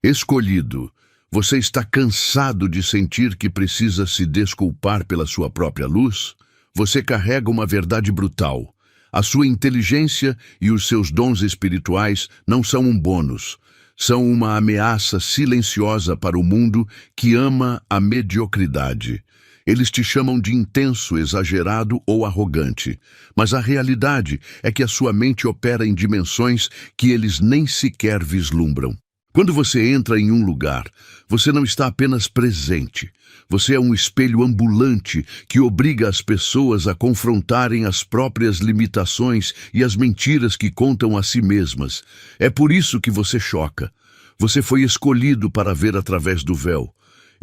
Escolhido, você está cansado de sentir que precisa se desculpar pela sua própria luz? Você carrega uma verdade brutal. A sua inteligência e os seus dons espirituais não são um bônus. São uma ameaça silenciosa para o mundo que ama a mediocridade. Eles te chamam de intenso, exagerado ou arrogante. Mas a realidade é que a sua mente opera em dimensões que eles nem sequer vislumbram. Quando você entra em um lugar, você não está apenas presente. Você é um espelho ambulante que obriga as pessoas a confrontarem as próprias limitações e as mentiras que contam a si mesmas. É por isso que você choca. Você foi escolhido para ver através do véu.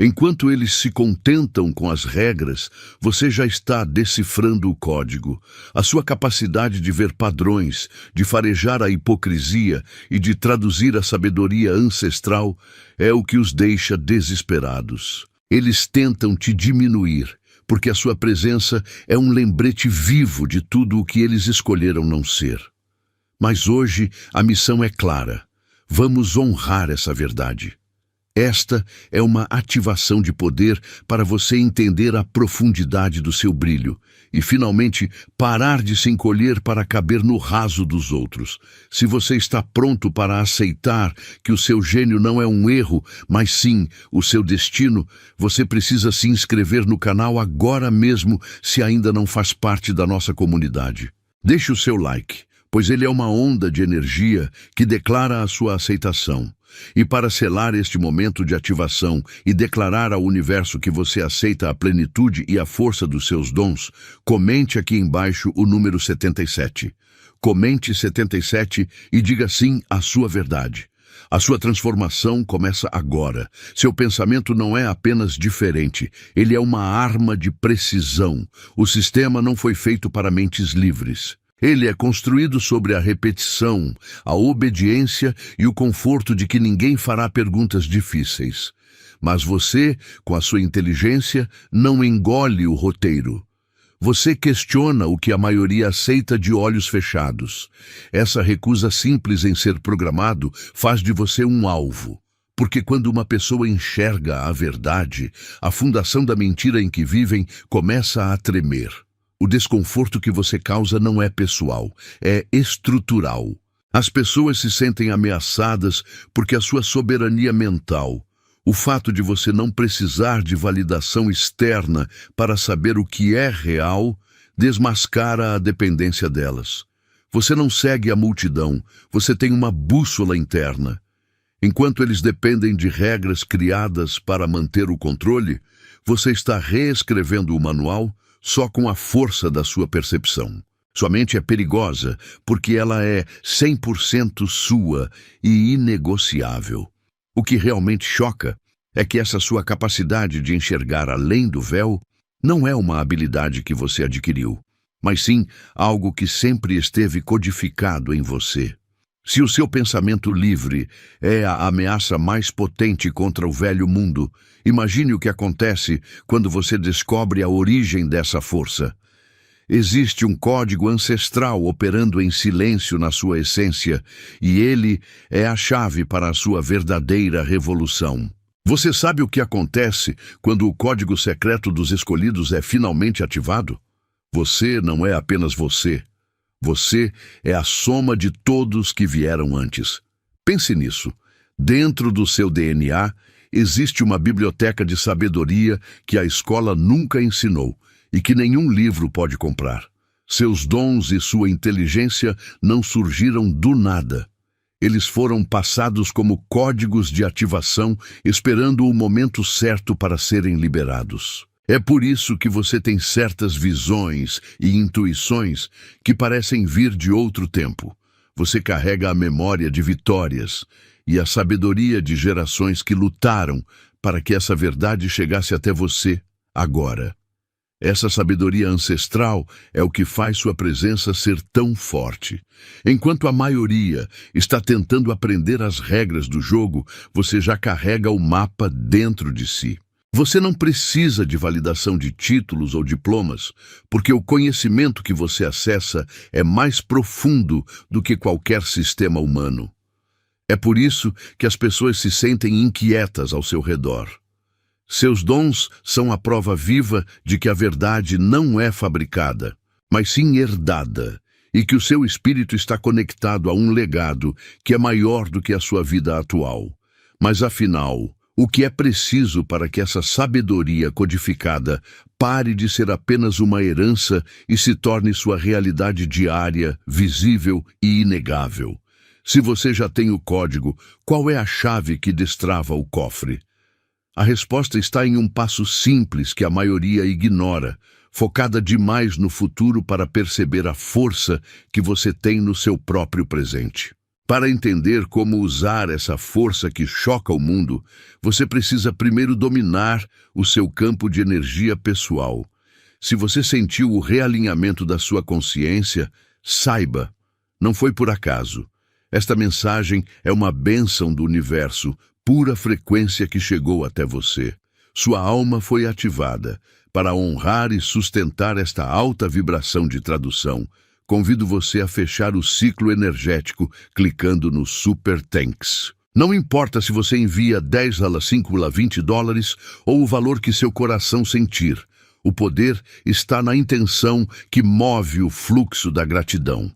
Enquanto eles se contentam com as regras, você já está decifrando o código. A sua capacidade de ver padrões, de farejar a hipocrisia e de traduzir a sabedoria ancestral é o que os deixa desesperados. Eles tentam te diminuir, porque a sua presença é um lembrete vivo de tudo o que eles escolheram não ser. Mas hoje a missão é clara. Vamos honrar essa verdade. Esta é uma ativação de poder para você entender a profundidade do seu brilho e, finalmente, parar de se encolher para caber no raso dos outros. Se você está pronto para aceitar que o seu gênio não é um erro, mas sim o seu destino, você precisa se inscrever no canal agora mesmo se ainda não faz parte da nossa comunidade. Deixe o seu like, pois ele é uma onda de energia que declara a sua aceitação. E para selar este momento de ativação e declarar ao universo que você aceita a plenitude e a força dos seus dons, comente aqui embaixo o número 77. Comente 77 e diga sim à sua verdade. A sua transformação começa agora. Seu pensamento não é apenas diferente, ele é uma arma de precisão. O sistema não foi feito para mentes livres. Ele é construído sobre a repetição, a obediência e o conforto de que ninguém fará perguntas difíceis. Mas você, com a sua inteligência, não engole o roteiro. Você questiona o que a maioria aceita de olhos fechados. Essa recusa simples em ser programado faz de você um alvo. Porque quando uma pessoa enxerga a verdade, a fundação da mentira em que vivem começa a tremer. O desconforto que você causa não é pessoal, é estrutural. As pessoas se sentem ameaçadas porque a sua soberania mental, o fato de você não precisar de validação externa para saber o que é real, desmascara a dependência delas. Você não segue a multidão, você tem uma bússola interna. Enquanto eles dependem de regras criadas para manter o controle, você está reescrevendo o manual só com a força da sua percepção. Sua mente é perigosa porque ela é 100% sua e inegociável. O que realmente choca é que essa sua capacidade de enxergar além do véu não é uma habilidade que você adquiriu, mas sim algo que sempre esteve codificado em você. Se o seu pensamento livre é a ameaça mais potente contra o velho mundo, imagine o que acontece quando você descobre a origem dessa força. Existe um código ancestral operando em silêncio na sua essência, e ele é a chave para a sua verdadeira revolução. Você sabe o que acontece quando o código secreto dos escolhidos é finalmente ativado? Você não é apenas você. Você é a soma de todos que vieram antes. Pense nisso. Dentro do seu DNA, existe uma biblioteca de sabedoria que a escola nunca ensinou e que nenhum livro pode comprar. Seus dons e sua inteligência não surgiram do nada. Eles foram passados como códigos de ativação, esperando o momento certo para serem liberados. É por isso que você tem certas visões e intuições que parecem vir de outro tempo. Você carrega a memória de vitórias e a sabedoria de gerações que lutaram para que essa verdade chegasse até você agora. Essa sabedoria ancestral é o que faz sua presença ser tão forte. Enquanto a maioria está tentando aprender as regras do jogo, você já carrega o mapa dentro de si. Você não precisa de validação de títulos ou diplomas, porque o conhecimento que você acessa é mais profundo do que qualquer sistema humano. É por isso que as pessoas se sentem inquietas ao seu redor. Seus dons são a prova viva de que a verdade não é fabricada, mas sim herdada, e que o seu espírito está conectado a um legado que é maior do que a sua vida atual. Mas afinal, o que é preciso para que essa sabedoria codificada pare de ser apenas uma herança e se torne sua realidade diária, visível e inegável? Se você já tem o código, qual é a chave que destrava o cofre? A resposta está em um passo simples que a maioria ignora, focada demais no futuro para perceber a força que você tem no seu próprio presente. Para entender como usar essa força que choca o mundo, você precisa primeiro dominar o seu campo de energia pessoal. Se você sentiu o realinhamento da sua consciência, saiba, não foi por acaso. Esta mensagem é uma bênção do universo, pura frequência que chegou até você. Sua alma foi ativada. Para honrar e sustentar esta alta vibração de tradução, convido você a fechar o ciclo energético clicando no Super Thanks. Não importa se você envia 10 a 5 a 20 dólares ou o valor que seu coração sentir. O poder está na intenção que move o fluxo da gratidão.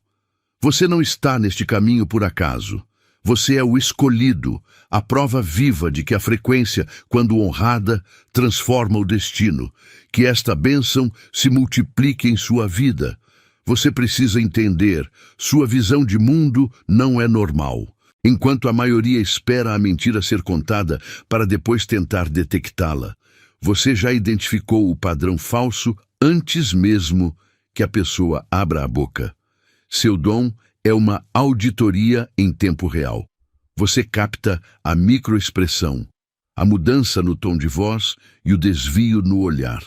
Você não está neste caminho por acaso. Você é o escolhido, a prova viva de que a frequência, quando honrada, transforma o destino, que esta bênção se multiplique em sua vida. Você precisa entender, sua visão de mundo não é normal. Enquanto a maioria espera a mentira ser contada para depois tentar detectá-la, você já identificou o padrão falso antes mesmo que a pessoa abra a boca. Seu dom é uma auditoria em tempo real. Você capta a microexpressão, a mudança no tom de voz e o desvio no olhar.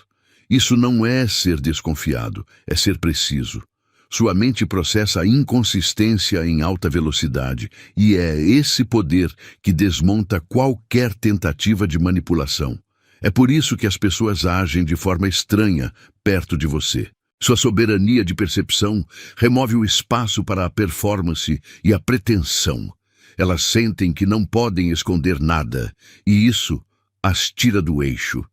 Isso não é ser desconfiado, é ser preciso. Sua mente processa a inconsistência em alta velocidade, e é esse poder que desmonta qualquer tentativa de manipulação. É por isso que as pessoas agem de forma estranha perto de você. Sua soberania de percepção remove o espaço para a performance e a pretensão. Elas sentem que não podem esconder nada, e isso as tira do eixo.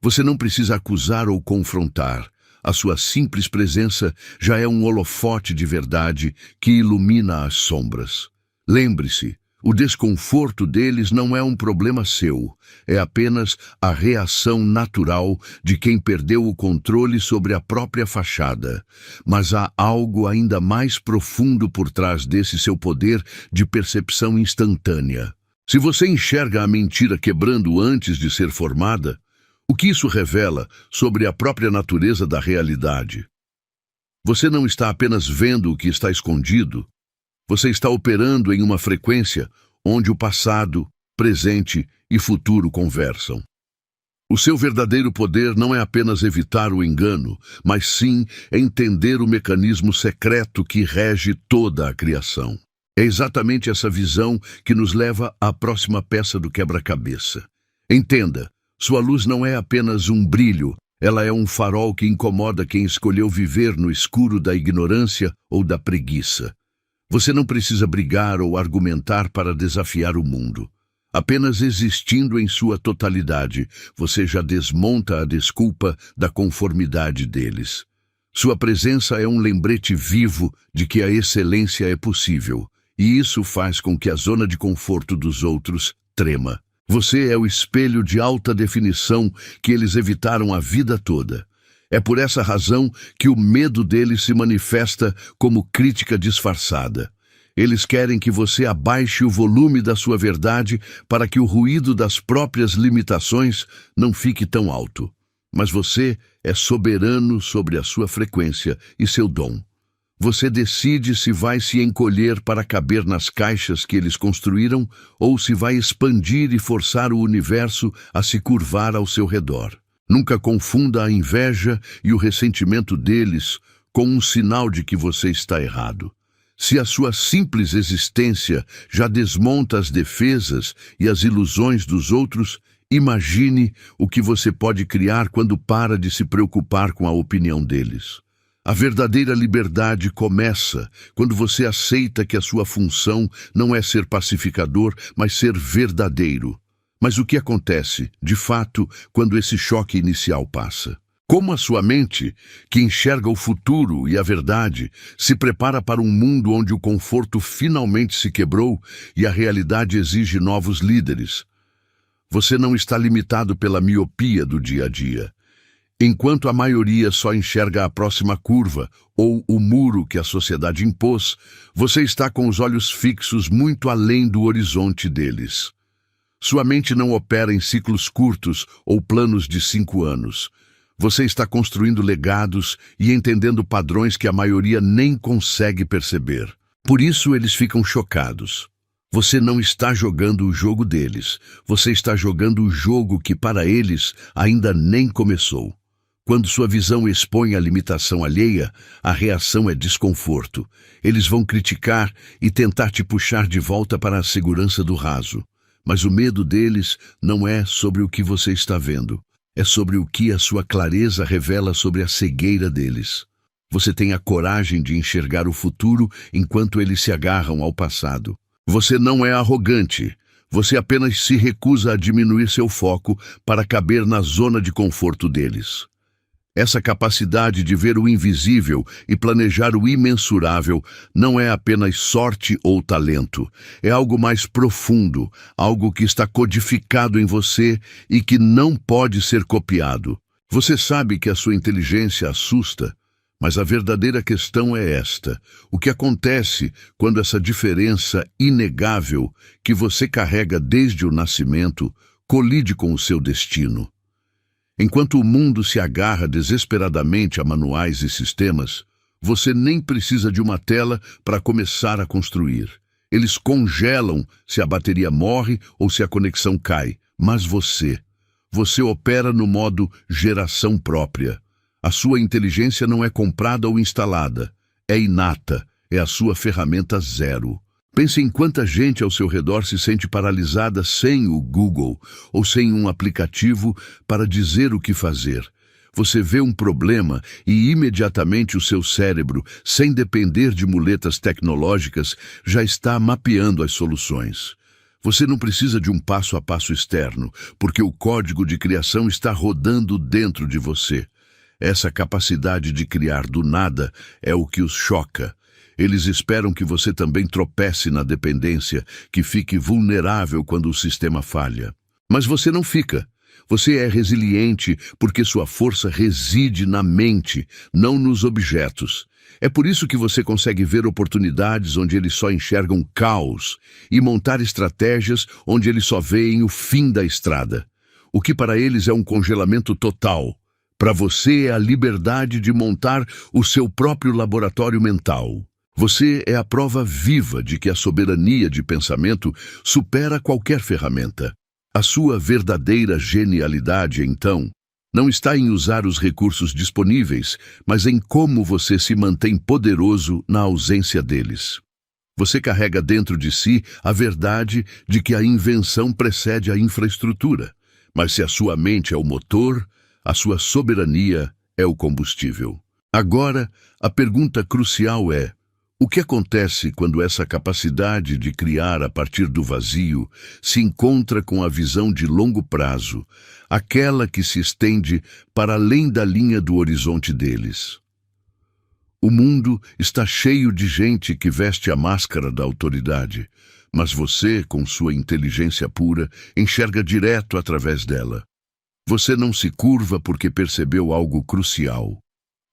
Você não precisa acusar ou confrontar. A sua simples presença já é um holofote de verdade que ilumina as sombras. Lembre-se, o desconforto deles não é um problema seu, é apenas a reação natural de quem perdeu o controle sobre a própria fachada. Mas há algo ainda mais profundo por trás desse seu poder de percepção instantânea. Se você enxerga a mentira quebrando antes de ser formada, o que isso revela sobre a própria natureza da realidade? Você não está apenas vendo o que está escondido, você está operando em uma frequência onde o passado, presente e futuro conversam. O seu verdadeiro poder não é apenas evitar o engano, mas sim entender o mecanismo secreto que rege toda a criação. É exatamente essa visão que nos leva à próxima peça do quebra-cabeça. Entenda, sua luz não é apenas um brilho, ela é um farol que incomoda quem escolheu viver no escuro da ignorância ou da preguiça. Você não precisa brigar ou argumentar para desafiar o mundo. Apenas existindo em sua totalidade, você já desmonta a desculpa da conformidade deles. Sua presença é um lembrete vivo de que a excelência é possível, e isso faz com que a zona de conforto dos outros trema. Você é o espelho de alta definição que eles evitaram a vida toda. É por essa razão que o medo deles se manifesta como crítica disfarçada. Eles querem que você abaixe o volume da sua verdade para que o ruído das próprias limitações não fique tão alto. Mas você é soberano sobre a sua frequência e seu dom. Você decide se vai se encolher para caber nas caixas que eles construíram ou se vai expandir e forçar o universo a se curvar ao seu redor. Nunca confunda a inveja e o ressentimento deles com um sinal de que você está errado. Se a sua simples existência já desmonta as defesas e as ilusões dos outros, imagine o que você pode criar quando para de se preocupar com a opinião deles. A verdadeira liberdade começa quando você aceita que a sua função não é ser pacificador, mas ser verdadeiro. Mas o que acontece, de fato, quando esse choque inicial passa? Como a sua mente, que enxerga o futuro e a verdade, se prepara para um mundo onde o conforto finalmente se quebrou e a realidade exige novos líderes? Você não está limitado pela miopia do dia a dia. Enquanto a maioria só enxerga a próxima curva ou o muro que a sociedade impôs, você está com os olhos fixos muito além do horizonte deles. Sua mente não opera em ciclos curtos ou planos de 5 anos. Você está construindo legados e entendendo padrões que a maioria nem consegue perceber. Por isso eles ficam chocados. Você não está jogando o jogo deles. Você está jogando o jogo que para eles ainda nem começou. Quando sua visão expõe a limitação alheia, a reação é desconforto. Eles vão criticar e tentar te puxar de volta para a segurança do raso. Mas o medo deles não é sobre o que você está vendo. É sobre o que a sua clareza revela sobre a cegueira deles. Você tem a coragem de enxergar o futuro enquanto eles se agarram ao passado. Você não é arrogante. Você apenas se recusa a diminuir seu foco para caber na zona de conforto deles. Essa capacidade de ver o invisível e planejar o imensurável não é apenas sorte ou talento. É algo mais profundo, algo que está codificado em você e que não pode ser copiado. Você sabe que a sua inteligência assusta, mas a verdadeira questão é esta: o que acontece quando essa diferença inegável que você carrega desde o nascimento colide com o seu destino? Enquanto o mundo se agarra desesperadamente a manuais e sistemas, você nem precisa de uma tela para começar a construir. Eles congelam se a bateria morre ou se a conexão cai, mas você opera no modo geração própria. A sua inteligência não é comprada ou instalada, é inata, é a sua ferramenta zero. Pense em quanta gente ao seu redor se sente paralisada sem o Google ou sem um aplicativo para dizer o que fazer. Você vê um problema e imediatamente o seu cérebro, sem depender de muletas tecnológicas, já está mapeando as soluções. Você não precisa de um passo a passo externo, porque o código de criação está rodando dentro de você. Essa capacidade de criar do nada é o que os choca. Eles esperam que você também tropece na dependência, que fique vulnerável quando o sistema falha. Mas você não fica. Você é resiliente porque sua força reside na mente, não nos objetos. É por isso que você consegue ver oportunidades onde eles só enxergam caos e montar estratégias onde eles só veem o fim da estrada. O que para eles é um congelamento total, para você é a liberdade de montar o seu próprio laboratório mental. Você é a prova viva de que a soberania de pensamento supera qualquer ferramenta. A sua verdadeira genialidade, então, não está em usar os recursos disponíveis, mas em como você se mantém poderoso na ausência deles. Você carrega dentro de si a verdade de que a invenção precede a infraestrutura, mas se a sua mente é o motor, a sua soberania é o combustível. Agora, a pergunta crucial é: o que acontece quando essa capacidade de criar a partir do vazio se encontra com a visão de longo prazo, aquela que se estende para além da linha do horizonte deles? O mundo está cheio de gente que veste a máscara da autoridade, mas você, com sua inteligência pura, enxerga direto através dela. Você não se curva porque percebeu algo crucial.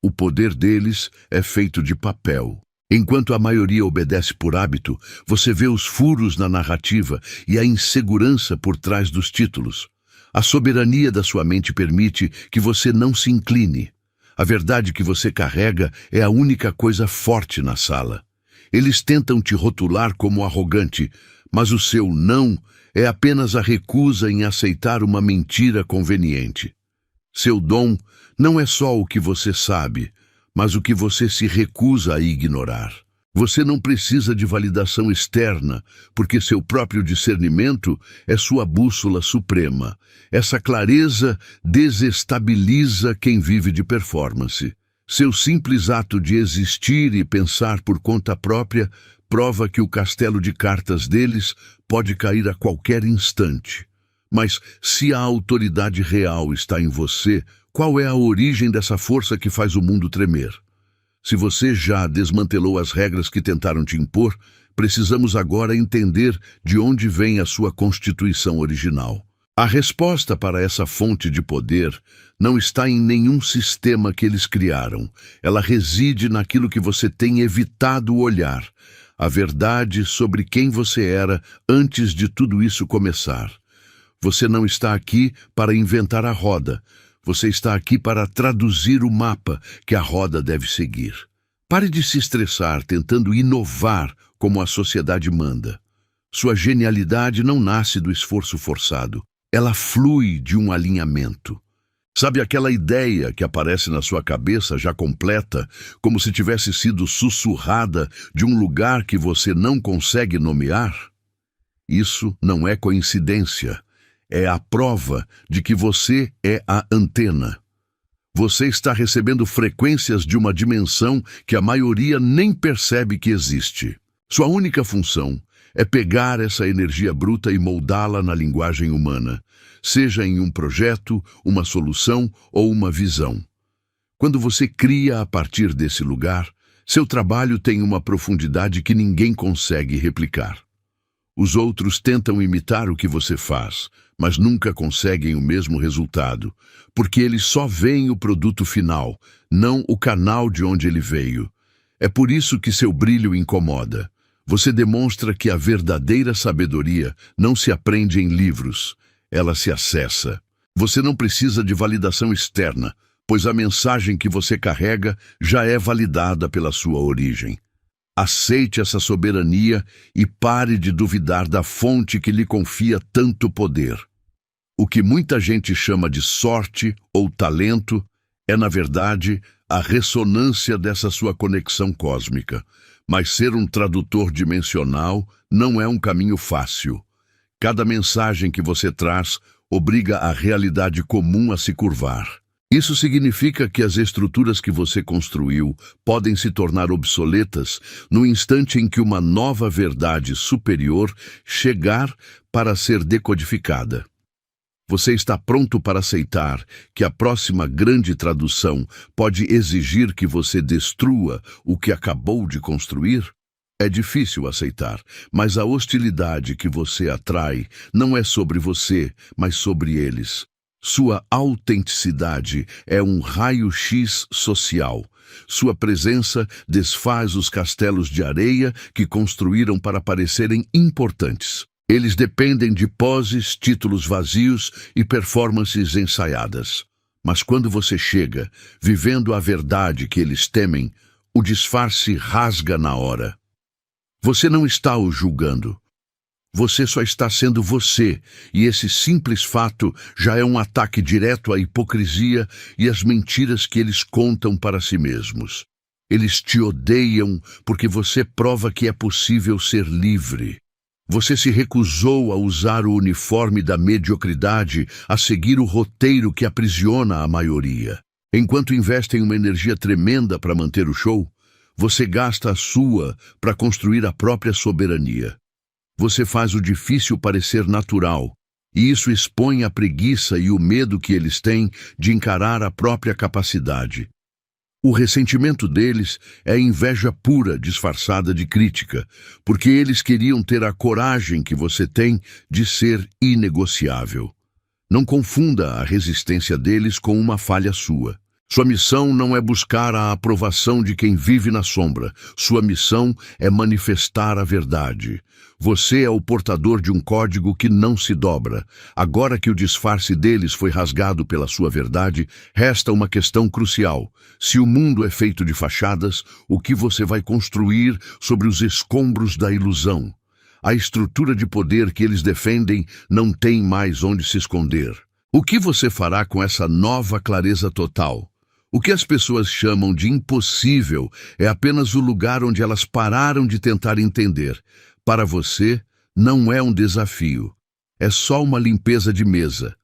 O poder deles é feito de papel. Enquanto a maioria obedece por hábito, você vê os furos na narrativa e a insegurança por trás dos títulos. A soberania da sua mente permite que você não se incline. A verdade que você carrega é a única coisa forte na sala. Eles tentam te rotular como arrogante, mas o seu não é apenas a recusa em aceitar uma mentira conveniente. Seu dom não é só o que você sabe, mas o que você se recusa a ignorar. Você não precisa de validação externa, porque seu próprio discernimento é sua bússola suprema. Essa clareza desestabiliza quem vive de performance. Seu simples ato de existir e pensar por conta própria prova que o castelo de cartas deles pode cair a qualquer instante. Mas se a autoridade real está em você, qual é a origem dessa força que faz o mundo tremer? Se você já desmantelou as regras que tentaram te impor, precisamos agora entender de onde vem a sua constituição original. A resposta para essa fonte de poder não está em nenhum sistema que eles criaram. Ela reside naquilo que você tem evitado olhar, a verdade sobre quem você era antes de tudo isso começar. Você não está aqui para inventar a roda. Você está aqui para traduzir o mapa que a roda deve seguir. Pare de se estressar tentando inovar como a sociedade manda. Sua genialidade não nasce do esforço forçado. Ela flui de um alinhamento. Sabe aquela ideia que aparece na sua cabeça já completa, como se tivesse sido sussurrada de um lugar que você não consegue nomear? Isso não é coincidência. É a prova de que você é a antena. Você está recebendo frequências de uma dimensão que a maioria nem percebe que existe. Sua única função é pegar essa energia bruta e moldá-la na linguagem humana, seja em um projeto, uma solução ou uma visão. Quando você cria a partir desse lugar, seu trabalho tem uma profundidade que ninguém consegue replicar. Os outros tentam imitar o que você faz, mas nunca conseguem o mesmo resultado, porque eles só veem o produto final, não o canal de onde ele veio. É por isso que seu brilho incomoda. Você demonstra que a verdadeira sabedoria não se aprende em livros, ela se acessa. Você não precisa de validação externa, pois a mensagem que você carrega já é validada pela sua origem. Aceite essa soberania e pare de duvidar da fonte que lhe confia tanto poder. O que muita gente chama de sorte ou talento é, na verdade, a ressonância dessa sua conexão cósmica. Mas ser um tradutor dimensional não é um caminho fácil. Cada mensagem que você traz obriga a realidade comum a se curvar. Isso significa que as estruturas que você construiu podem se tornar obsoletas no instante em que uma nova verdade superior chegar para ser decodificada. Você está pronto para aceitar que a próxima grande tradução pode exigir que você destrua o que acabou de construir? É difícil aceitar, mas a hostilidade que você atrai não é sobre você, mas sobre eles. Sua autenticidade é um raio-x social. Sua presença desfaz os castelos de areia que construíram para parecerem importantes. Eles dependem de poses, títulos vazios e performances ensaiadas. Mas quando você chega, vivendo a verdade que eles temem, o disfarce rasga na hora. Você não está o julgando. Você só está sendo você, e esse simples fato já é um ataque direto à hipocrisia e às mentiras que eles contam para si mesmos. Eles te odeiam porque você prova que é possível ser livre. Você se recusou a usar o uniforme da mediocridade, a seguir o roteiro que aprisiona a maioria. Enquanto investem uma energia tremenda para manter o show, você gasta a sua para construir a própria soberania. Você faz o difícil parecer natural, e isso expõe a preguiça e o medo que eles têm de encarar a própria capacidade. O ressentimento deles é inveja pura disfarçada de crítica, porque eles queriam ter a coragem que você tem de ser inegociável. Não confunda a resistência deles com uma falha sua. Sua missão não é buscar a aprovação de quem vive na sombra. Sua missão é manifestar a verdade. Você é o portador de um código que não se dobra. Agora que o disfarce deles foi rasgado pela sua verdade, resta uma questão crucial. Se o mundo é feito de fachadas, o que você vai construir sobre os escombros da ilusão? A estrutura de poder que eles defendem não tem mais onde se esconder. O que você fará com essa nova clareza total? O que as pessoas chamam de impossível é apenas o lugar onde elas pararam de tentar entender. Para você, não é um desafio. É só uma limpeza de mesa.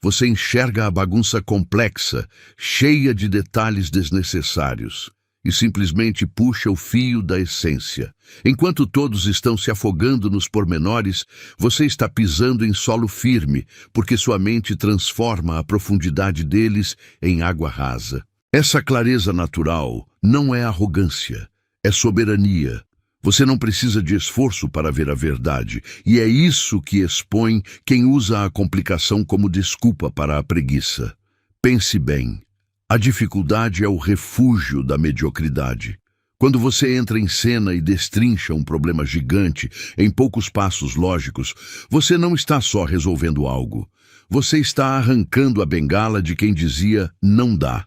Você enxerga a bagunça complexa, cheia de detalhes desnecessários, e simplesmente puxa o fio da essência. Enquanto todos estão se afogando nos pormenores, você está pisando em solo firme, porque sua mente transforma a profundidade deles em água rasa. Essa clareza natural não é arrogância, é soberania. Você não precisa de esforço para ver a verdade, e é isso que expõe quem usa a complicação como desculpa para a preguiça. Pense bem. A dificuldade é o refúgio da mediocridade. Quando você entra em cena e destrincha um problema gigante em poucos passos lógicos, você não está só resolvendo algo. Você está arrancando a bengala de quem dizia não dá.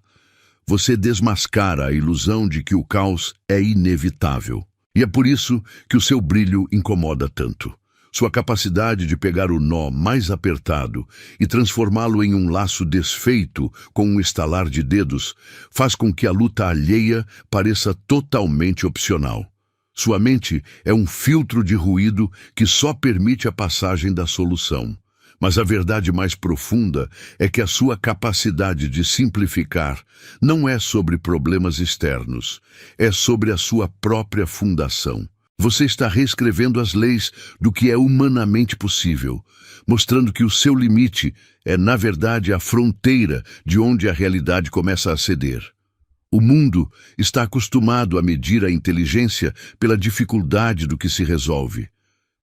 Você desmascara a ilusão de que o caos é inevitável. E é por isso que o seu brilho incomoda tanto. Sua capacidade de pegar o nó mais apertado e transformá-lo em um laço desfeito com um estalar de dedos faz com que a luta alheia pareça totalmente opcional. Sua mente é um filtro de ruído que só permite a passagem da solução. Mas a verdade mais profunda é que a sua capacidade de simplificar não é sobre problemas externos, é sobre a sua própria fundação. Você está reescrevendo as leis do que é humanamente possível, mostrando que o seu limite é, na verdade, a fronteira de onde a realidade começa a ceder. O mundo está acostumado a medir a inteligência pela dificuldade do que se resolve.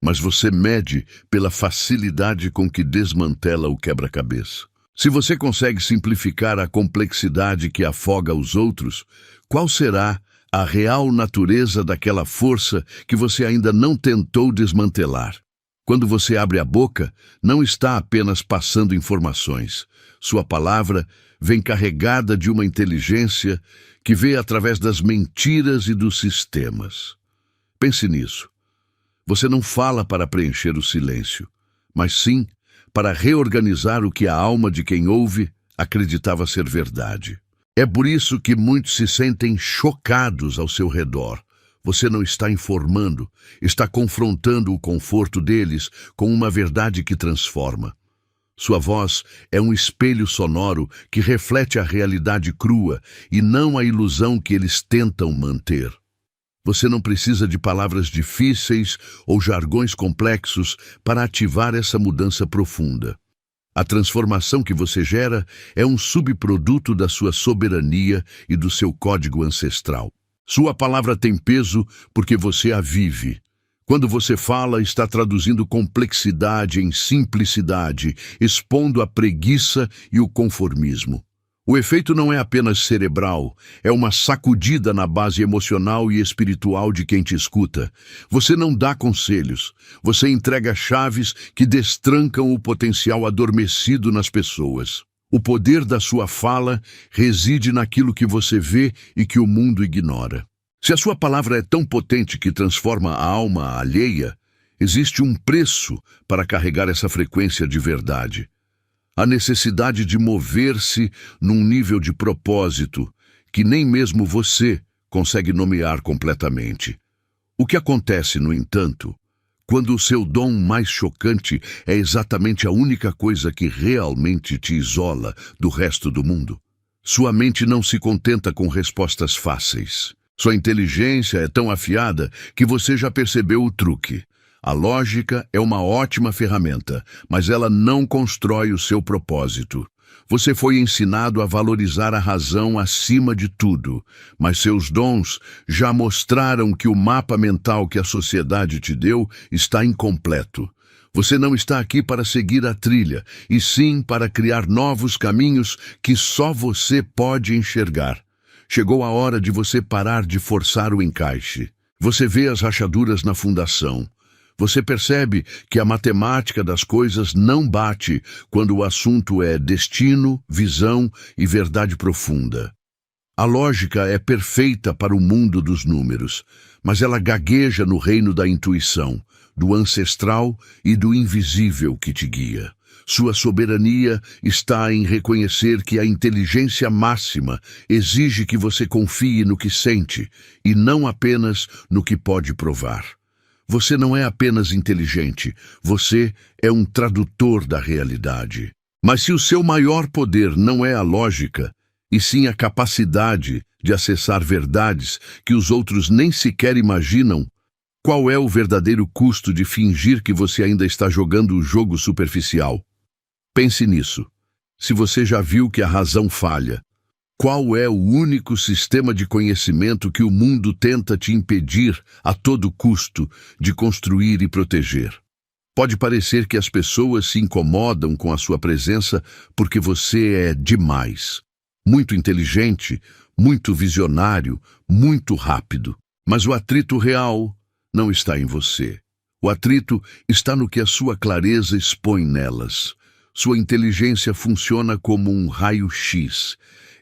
Mas você mede pela facilidade com que desmantela o quebra-cabeça. Se você consegue simplificar a complexidade que afoga os outros, qual será a real natureza daquela força que você ainda não tentou desmantelar? Quando você abre a boca, não está apenas passando informações. Sua palavra vem carregada de uma inteligência que vê através das mentiras e dos sistemas. Pense nisso. Você não fala para preencher o silêncio, mas sim para reorganizar o que a alma de quem ouve acreditava ser verdade. É por isso que muitos se sentem chocados ao seu redor. Você não está informando, está confrontando o conforto deles com uma verdade que transforma. Sua voz é um espelho sonoro que reflete a realidade crua e não a ilusão que eles tentam manter. Você não precisa de palavras difíceis ou jargões complexos para ativar essa mudança profunda. A transformação que você gera é um subproduto da sua soberania e do seu código ancestral. Sua palavra tem peso porque você a vive. Quando você fala, está traduzindo complexidade em simplicidade, expondo a preguiça e o conformismo. O efeito não é apenas cerebral, é uma sacudida na base emocional e espiritual de quem te escuta. Você não dá conselhos, você entrega chaves que destrancam o potencial adormecido nas pessoas. O poder da sua fala reside naquilo que você vê e que o mundo ignora. Se a sua palavra é tão potente que transforma a alma alheia, existe um preço para carregar essa frequência de verdade. A necessidade de mover-se num nível de propósito que nem mesmo você consegue nomear completamente. O que acontece, no entanto, quando o seu dom mais chocante é exatamente a única coisa que realmente te isola do resto do mundo? Sua mente não se contenta com respostas fáceis. Sua inteligência é tão afiada que você já percebeu o truque. A lógica é uma ótima ferramenta, mas ela não constrói o seu propósito. Você foi ensinado a valorizar a razão acima de tudo, mas seus dons já mostraram que o mapa mental que a sociedade te deu está incompleto. Você não está aqui para seguir a trilha, e sim para criar novos caminhos que só você pode enxergar. Chegou a hora de você parar de forçar o encaixe. Você vê as rachaduras na fundação. Você percebe que a matemática das coisas não bate quando o assunto é destino, visão e verdade profunda. A lógica é perfeita para o mundo dos números, mas ela gagueja no reino da intuição, do ancestral e do invisível que te guia. Sua soberania está em reconhecer que a inteligência máxima exige que você confie no que sente e não apenas no que pode provar. Você não é apenas inteligente, você é um tradutor da realidade. Mas se o seu maior poder não é a lógica, e sim a capacidade de acessar verdades que os outros nem sequer imaginam, qual é o verdadeiro custo de fingir que você ainda está jogando o jogo superficial? Pense nisso. Se você já viu que a razão falha, qual é o único sistema de conhecimento que o mundo tenta te impedir, a todo custo, de construir e proteger? Pode parecer que as pessoas se incomodam com a sua presença porque você é demais. Muito inteligente, muito visionário, muito rápido. Mas o atrito real não está em você. O atrito está no que a sua clareza expõe nelas. Sua inteligência funciona como um raio-x.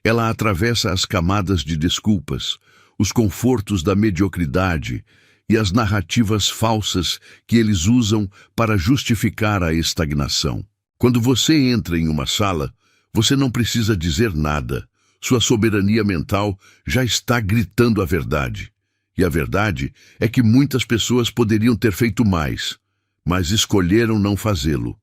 Ela atravessa as camadas de desculpas, os confortos da mediocridade e as narrativas falsas que eles usam para justificar a estagnação. Quando você entra em uma sala, você não precisa dizer nada. Sua soberania mental já está gritando a verdade. E a verdade é que muitas pessoas poderiam ter feito mais, mas escolheram não fazê-lo.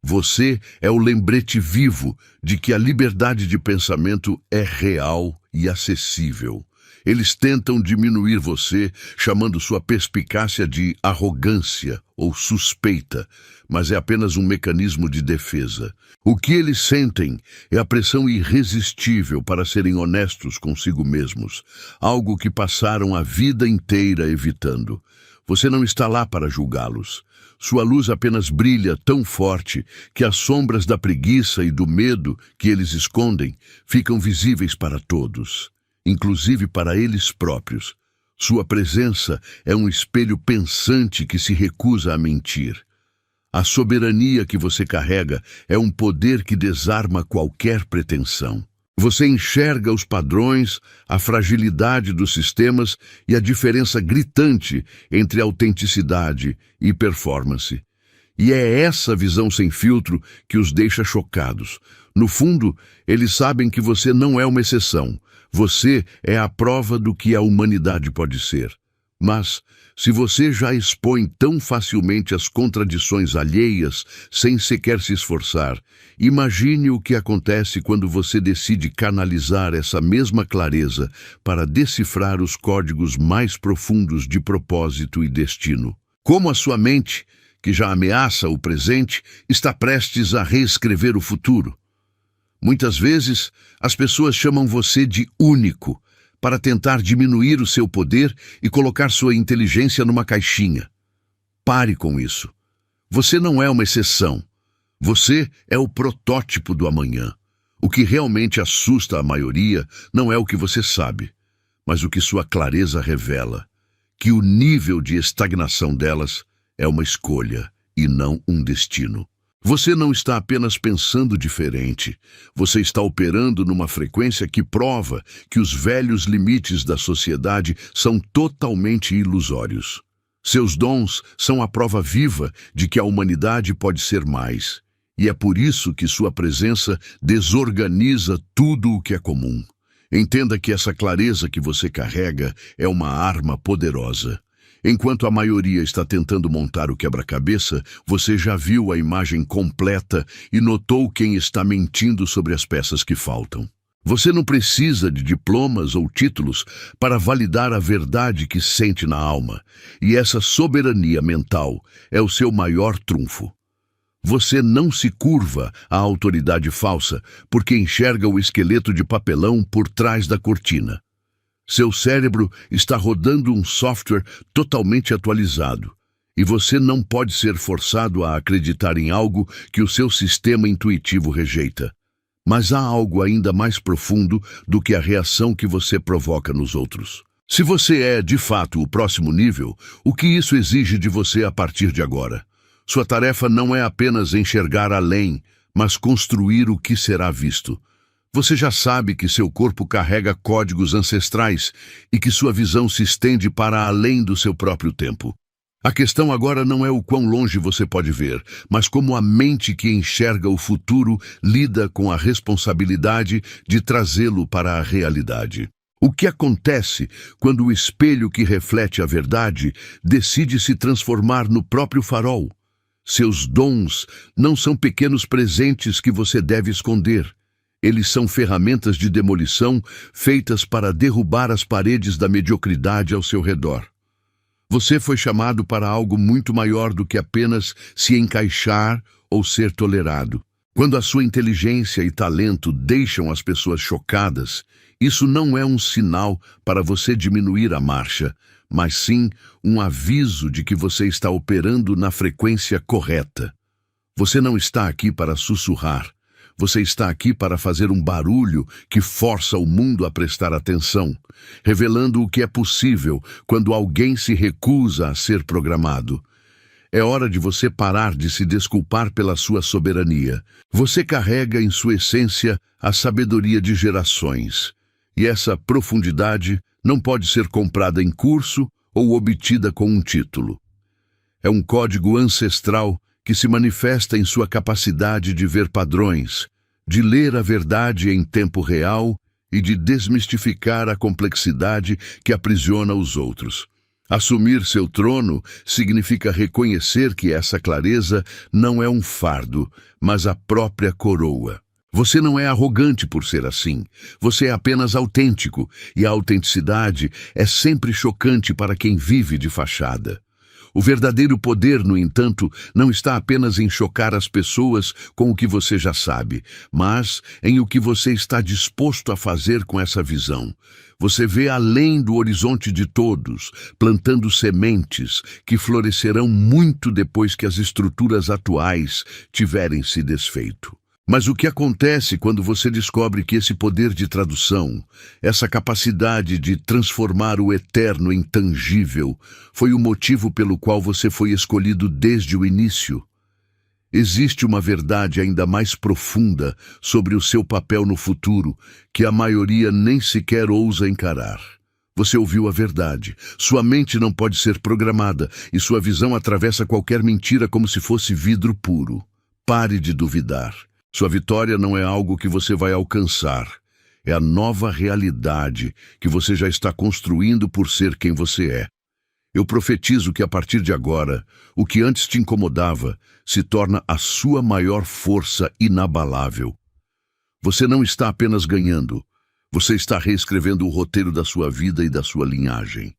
Você é o lembrete vivo de que a liberdade de pensamento é real e acessível. Eles tentam diminuir você, chamando sua perspicácia de arrogância ou suspeita, mas é apenas um mecanismo de defesa. O que eles sentem é a pressão irresistível para serem honestos consigo mesmos, algo que passaram a vida inteira evitando. Você não está lá para julgá-los. Sua luz apenas brilha tão forte que as sombras da preguiça e do medo que eles escondem ficam visíveis para todos, inclusive para eles próprios. Sua presença é um espelho pensante que se recusa a mentir. A soberania que você carrega é um poder que desarma qualquer pretensão. Você enxerga os padrões, a fragilidade dos sistemas e a diferença gritante entre autenticidade e performance. E é essa visão sem filtro que os deixa chocados. No fundo, eles sabem que você não é uma exceção. Você é a prova do que a humanidade pode ser. Mas, se você já expõe tão facilmente as contradições alheias, sem sequer se esforçar, imagine o que acontece quando você decide canalizar essa mesma clareza para decifrar os códigos mais profundos de propósito e destino. Como a sua mente, que já ameaça o presente, está prestes a reescrever o futuro. Muitas vezes, as pessoas chamam você de único, para tentar diminuir o seu poder e colocar sua inteligência numa caixinha. Pare com isso. Você não é uma exceção. Você é o protótipo do amanhã. O que realmente assusta a maioria não é o que você sabe, mas o que sua clareza revela, que o nível de estagnação delas é uma escolha e não um destino. Você não está apenas pensando diferente, você está operando numa frequência que prova que os velhos limites da sociedade são totalmente ilusórios. Seus dons são a prova viva de que a humanidade pode ser mais, e é por isso que sua presença desorganiza tudo o que é comum. Entenda que essa clareza que você carrega é uma arma poderosa. Enquanto a maioria está tentando montar o quebra-cabeça, você já viu a imagem completa e notou quem está mentindo sobre as peças que faltam. Você não precisa de diplomas ou títulos para validar a verdade que sente na alma, e essa soberania mental é o seu maior trunfo. Você não se curva à autoridade falsa porque enxerga o esqueleto de papelão por trás da cortina. Seu cérebro está rodando um software totalmente atualizado, e você não pode ser forçado a acreditar em algo que o seu sistema intuitivo rejeita. Mas há algo ainda mais profundo do que a reação que você provoca nos outros. Se você é, de fato, o próximo nível, o que isso exige de você a partir de agora? Sua tarefa não é apenas enxergar além, mas construir o que será visto. Você já sabe que seu corpo carrega códigos ancestrais e que sua visão se estende para além do seu próprio tempo. A questão agora não é o quão longe você pode ver, mas como a mente que enxerga o futuro lida com a responsabilidade de trazê-lo para a realidade. O que acontece quando o espelho que reflete a verdade decide se transformar no próprio farol? Seus dons não são pequenos presentes que você deve esconder. Eles são ferramentas de demolição feitas para derrubar as paredes da mediocridade ao seu redor. Você foi chamado para algo muito maior do que apenas se encaixar ou ser tolerado. Quando a sua inteligência e talento deixam as pessoas chocadas, isso não é um sinal para você diminuir a marcha, mas sim um aviso de que você está operando na frequência correta. Você não está aqui para sussurrar. Você está aqui para fazer um barulho que força o mundo a prestar atenção, revelando o que é possível quando alguém se recusa a ser programado. É hora de você parar de se desculpar pela sua soberania. Você carrega em sua essência a sabedoria de gerações, e essa profundidade não pode ser comprada em curso ou obtida com um título. É um código ancestral que se manifesta em sua capacidade de ver padrões, de ler a verdade em tempo real e de desmistificar a complexidade que aprisiona os outros. Assumir seu trono significa reconhecer que essa clareza não é um fardo, mas a própria coroa. Você não é arrogante por ser assim. Você é apenas autêntico, e a autenticidade é sempre chocante para quem vive de fachada. O verdadeiro poder, no entanto, não está apenas em chocar as pessoas com o que você já sabe, mas em o que você está disposto a fazer com essa visão. Você vê além do horizonte de todos, plantando sementes que florescerão muito depois que as estruturas atuais tiverem se desfeito. Mas o que acontece quando você descobre que esse poder de tradução, essa capacidade de transformar o eterno em tangível, foi o motivo pelo qual você foi escolhido desde o início? Existe uma verdade ainda mais profunda sobre o seu papel no futuro que a maioria nem sequer ousa encarar. Você ouviu a verdade. Sua mente não pode ser programada e sua visão atravessa qualquer mentira como se fosse vidro puro. Pare de duvidar. Sua vitória não é algo que você vai alcançar. É a nova realidade que você já está construindo por ser quem você é. Eu profetizo que a partir de agora, o que antes te incomodava se torna a sua maior força inabalável. Você não está apenas ganhando, você está reescrevendo o roteiro da sua vida e da sua linhagem.